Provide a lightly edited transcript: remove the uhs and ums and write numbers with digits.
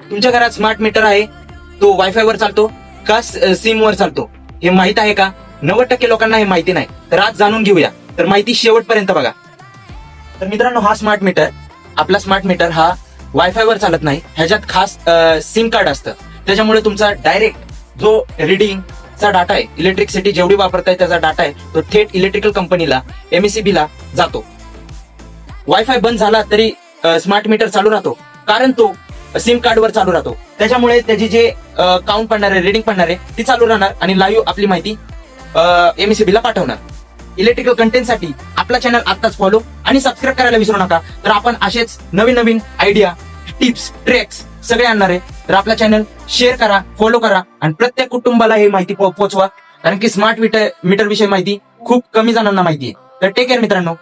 तुमच्या घरात smart meter आहे, तो वायफाय वर चालतो का सिम वर चालतो हे माहित आहे का? 90% लोकांना हे माहिती नाही. तर आज जाणून घेऊया. तर माहिती शेवटपर्यंत बघा. तर मित्रांनो, हा स्मार्ट मीटर, आपला स्मार्ट मीटर हा वायफाय वर चालत नाही. ह्याच्यात खास सिम कार्ड असतं. त्याच्यामुळे तुमचा डायरेक्ट जो रिडिंग चा डाटा आहे, इलेक्ट्रिसिटी जेवढी वापरताय त्याचा डाटा आहे, तो थेट इलेक्ट्रिकल कंपनीला, एमएसईबी ला जातो. वायफाय बंद झाला तरी स्मार्ट मीटर चालू राहतो, कारण तो सिम कार्ड वर चालू राहतो. त्याच्यामुळे त्याची जे काउंट पडणार आहे, रिडिंग पडणार आहे, ती चालू राहणार आणि लाईव्ह आपली माहिती एमएसईबी ला पाठवणार. इलेक्ट्रिकल कंटेंटसाठी आपला चॅनल आत्ताच फॉलो आणि सबस्क्राईब करायला विसरू नका. तर आपण असेच नवीन नवीन आयडिया, टिप्स, ट्रिक्स सगळे आणणार आहे. तर आपला चॅनल शेअर करा, फॉलो करा आणि प्रत्येक कुटुंबाला ही माहिती पोहोचवा, कारण की स्मार्ट मीटर विषयी माहिती खूप कमी जणांना माहिती आहे. तर टेक केअर मित्रांनो.